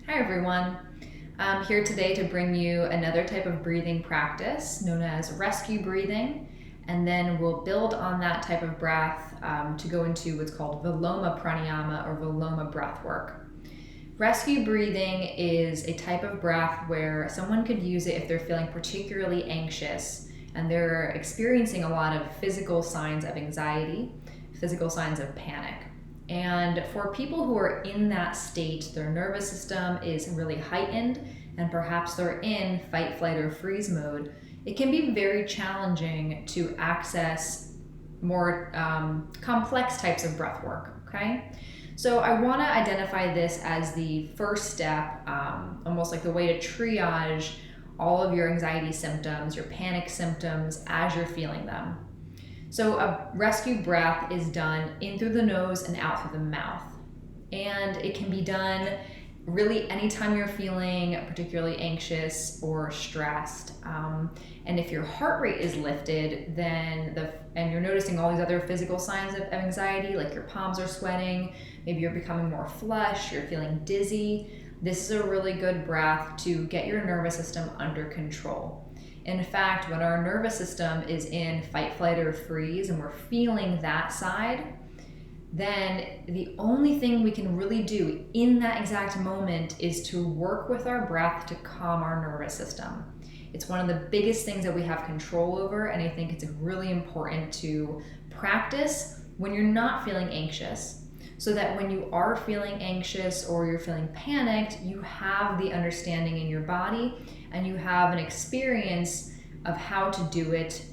Hi everyone. I'm here today to bring you another type of breathing practice known as rescue breathing, and then we'll build on that type of breath to go into what's called Viloma Pranayama or Viloma breathwork. Rescue breathing is a type of breath where someone could use it if they're feeling particularly anxious and they're experiencing a lot of physical signs of anxiety, physical signs of panic. And for people who are in that state, their nervous system is really heightened and perhaps they're in fight, flight, or freeze mode, it can be very challenging to access more complex types of breath work, okay? So I want to identify this as the first step, almost like the way to triage all of your anxiety symptoms, your panic symptoms as you're feeling them. So a rescue breath is done in through the nose and out through the mouth. And it can be done really anytime you're feeling particularly anxious or stressed. And if your heart rate is lifted, and you're noticing all these other physical signs of anxiety, like your palms are sweating, maybe you're becoming more flushed, you're feeling dizzy, this is a really good breath to get your nervous system under control. In fact, when our nervous system is in fight, flight, or freeze, and we're feeling that side, then the only thing we can really do in that exact moment is to work with our breath to calm our nervous system. It's one of the biggest things that we have control over, and I think it's really important to practice when you're not feeling anxious, so that when you are feeling anxious or you're feeling panicked, you have the understanding in your body and you have an experience of how to do it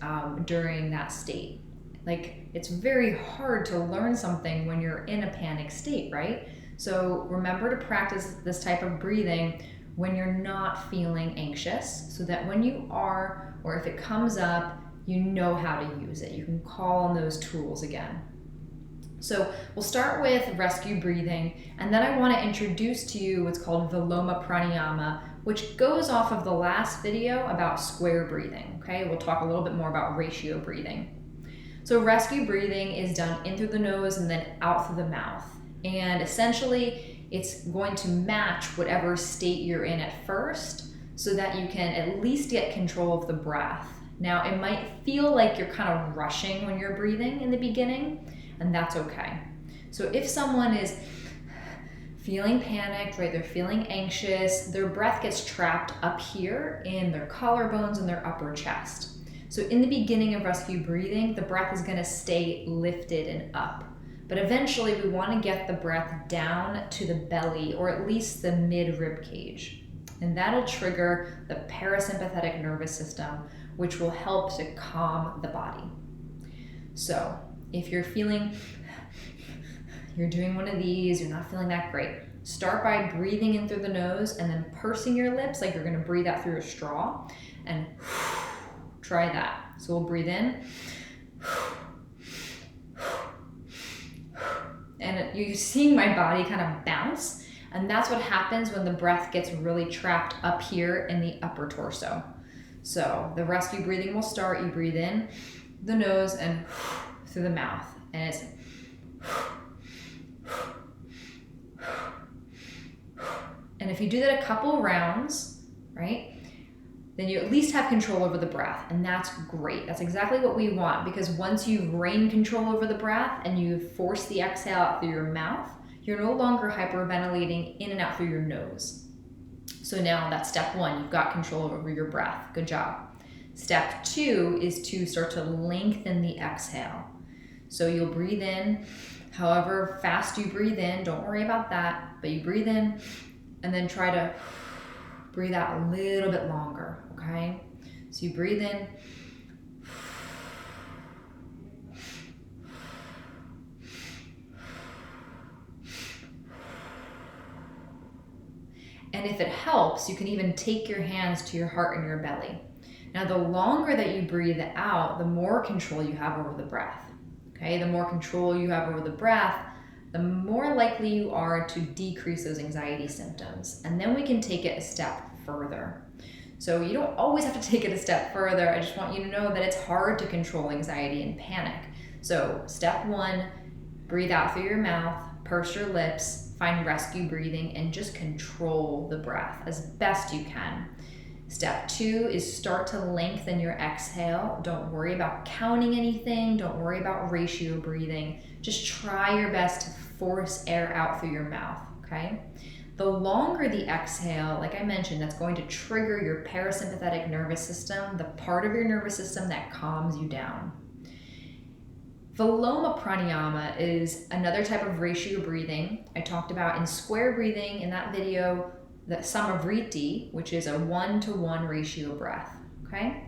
during that state. Like, it's very hard to learn something when you're in a panic state, right? So remember to practice this type of breathing when you're not feeling anxious, so that when you are, or if it comes up, you know how to use it. You can call on those tools again. So we'll start with rescue breathing, and then I want to introduce to you what's called Viloma Pranayama, which goes off of the last video about square breathing, okay? We'll talk a little bit more about ratio breathing. So rescue breathing is done in through the nose and then out through the mouth. And essentially, it's going to match whatever state you're in at first so that you can at least get control of the breath. Now, it might feel like you're kind of rushing when you're breathing in the beginning, and that's okay. So if someone is feeling panicked, right, they're feeling anxious, their breath gets trapped up here in their collarbones and their upper chest. So in the beginning of rescue breathing, the breath is gonna stay lifted and up. But eventually we wanna get the breath down to the belly, or at least the mid-rib cage. And that'll trigger the parasympathetic nervous system, which will help to calm the body. So if you're doing one of these, you're not feeling that great, start by breathing in through the nose and then pursing your lips like you're gonna breathe out through a straw, and try that. So we'll breathe in, and you're seeing my body kind of bounce, and that's what happens when the breath gets really trapped up here in the upper torso. So the rescue breathing will start, you breathe in the nose and through the mouth, and it's and if you do that a couple rounds, right, then you at least have control over the breath, and that's great. That's exactly what we want, because once you've regained control over the breath and you force the exhale out through your mouth, you're no longer hyperventilating in and out through your nose. So now that's step one, you've got control over your breath. Good job. Step two is to start to lengthen the exhale. So you'll breathe in, however fast you breathe in, don't worry about that, but you breathe in and then try to breathe out a little bit longer, okay? So you breathe in, and if it helps, you can even take your hands to your heart and your belly. Now, the longer that you breathe out, the more control you have over the breath, okay? The more control you have over the breath, the more likely you are to decrease those anxiety symptoms. And then we can take it a step further. So you don't always have to take it a step further. I just want you to know that it's hard to control anxiety and panic. So step one, breathe out through your mouth, purse your lips, find rescue breathing and just control the breath as best you can. Step 2 is start to lengthen your exhale. Don't worry about counting anything. Don't worry about ratio breathing. Just try your best to force air out through your mouth, okay? The longer the exhale, like I mentioned, that's going to trigger your parasympathetic nervous system, the part of your nervous system that calms you down. Viloma Pranayama is another type of ratio breathing I talked about in square breathing in that video, the Samavriti, which is a 1-to-1 ratio breath, okay?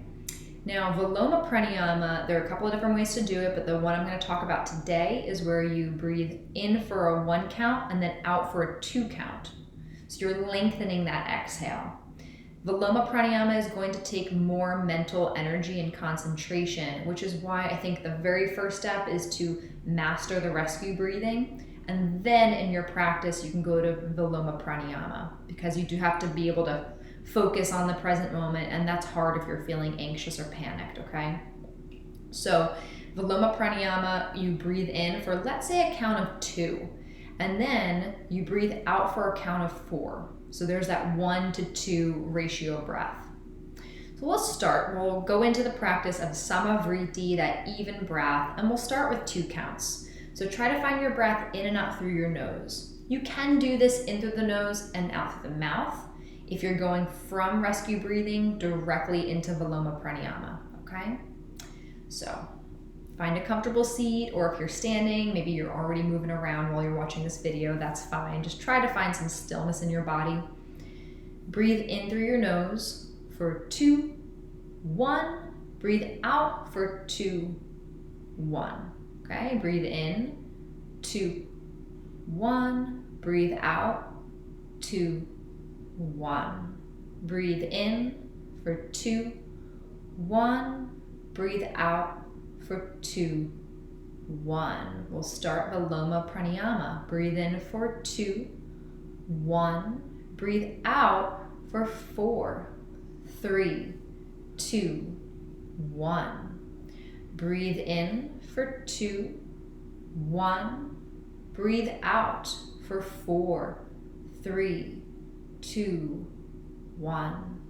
Now, Viloma Pranayama, there are a couple of different ways to do it, but the one I'm going to talk about today is where you breathe in for a 1 count and then out for a 2 count. So you're lengthening that exhale. Viloma Pranayama is going to take more mental energy and concentration, which is why I think the very first step is to master the rescue breathing. And then in your practice, you can go to Viloma Pranayama, because you do have to be able to focus on the present moment, and that's hard if you're feeling anxious or panicked, okay? So Viloma Pranayama, you breathe in for, let's say, a count of 2, and then you breathe out for a count of 4. So there's that 1-to-2 ratio breath. So let's start. We'll go into the practice of Samavriti, that even breath, and we'll start with 2 counts. So try to find your breath in and out through your nose. You can do this in through the nose and out through the mouth if you're going from rescue breathing directly into Viloma Pranayama, okay? So find a comfortable seat, or if you're standing, maybe you're already moving around while you're watching this video, that's fine. Just try to find some stillness in your body. Breathe in through your nose for 2, 1. Breathe out for 2, 1. Okay, breathe in, 2, 1. Breathe out, 2, 1. Breathe in for 2, 1. Breathe out for 2, 1. We'll start Viloma Pranayama. Breathe in for 2, 1. Breathe out for 4, 3, 2, 1. Breathe in for 2, 1. Breathe out for 4, 3, 2, 1.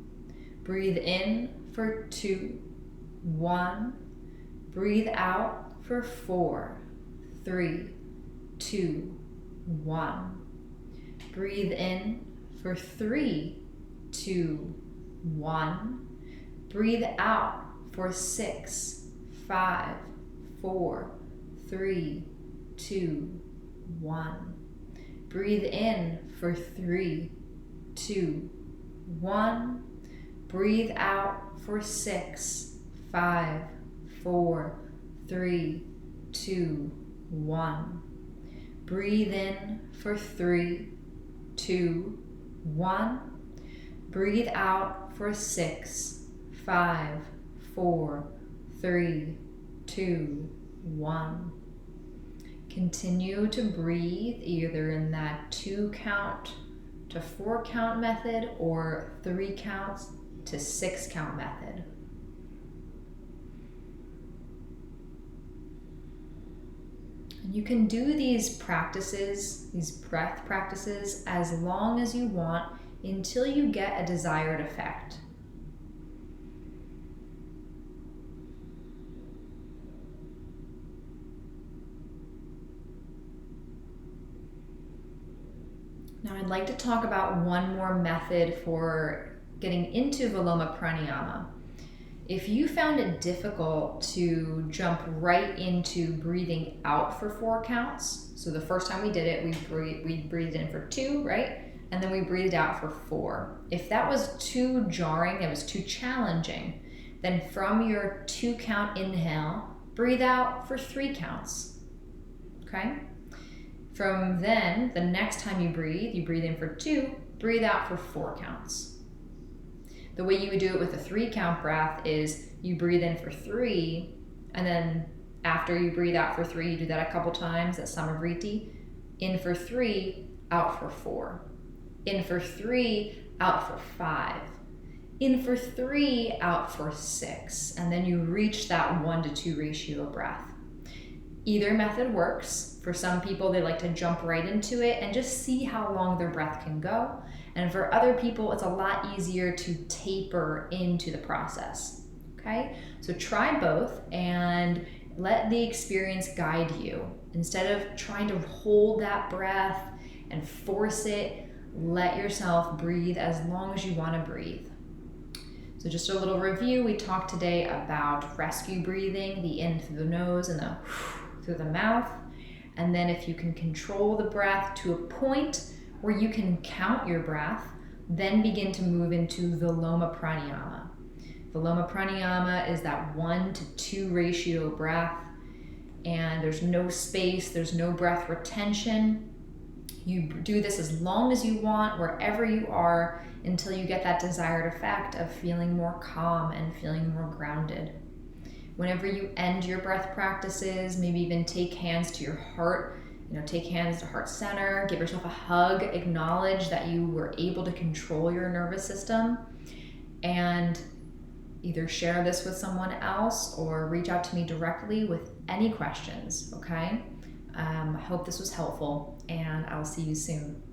Breathe in for 2, 1. Breathe out for 4, 3, 2, 1. Breathe in for 3, 2, 1. Breathe out for 6, 5, 4, 3, 2, 1. Breathe in for 3, 2, 1. Breathe out for 6, 5, 4, 3, 2, 1. Breathe in for 3, 2, 1. Breathe out for 6, 5, 4, 3, 2, 1. Continue to breathe either in that 2 count to 4 count method or 3 counts to 6 count method. And you can do these practices, these breath practices, as long as you want until you get a desired effect. Now I'd like to talk about one more method for getting into Viloma Pranayama. If you found it difficult to jump right into breathing out for 4 counts, so the first time we did it, we breathed in for 2, right? And then we breathed out for 4. If that was too jarring, it was too challenging, then from your 2 count inhale, breathe out for 3 counts, okay? From then, the next time you breathe in for 2, breathe out for 4 counts. The way you would do it with a 3 count breath is you breathe in for 3, and then after you breathe out for 3, you do that a couple times, that's Samavriti. In for 3, out for 4. In for 3, out for 5. In for 3, out for 6. And then you reach that 1-to-2 ratio breath. Either method works. For some people, they like to jump right into it and just see how long their breath can go. And for other people, it's a lot easier to taper into the process. Okay? So try both and let the experience guide you. Instead of trying to hold that breath and force it, let yourself breathe as long as you want to breathe. So just a little review, we talked today about rescue breathing, the in through the nose and the through the mouth. And then if you can control the breath to a point where you can count your breath, then begin to move into Viloma Pranayama. Viloma Pranayama is that 1-to-2 ratio breath, and there's no space, there's no breath retention. You do this as long as you want, wherever you are, until you get that desired effect of feeling more calm and feeling more grounded. Whenever you end your breath practices, maybe even take hands to your heart, take hands to heart center, give yourself a hug, acknowledge that you were able to control your nervous system, and either share this with someone else or reach out to me directly with any questions, okay? I hope this was helpful, and I'll see you soon.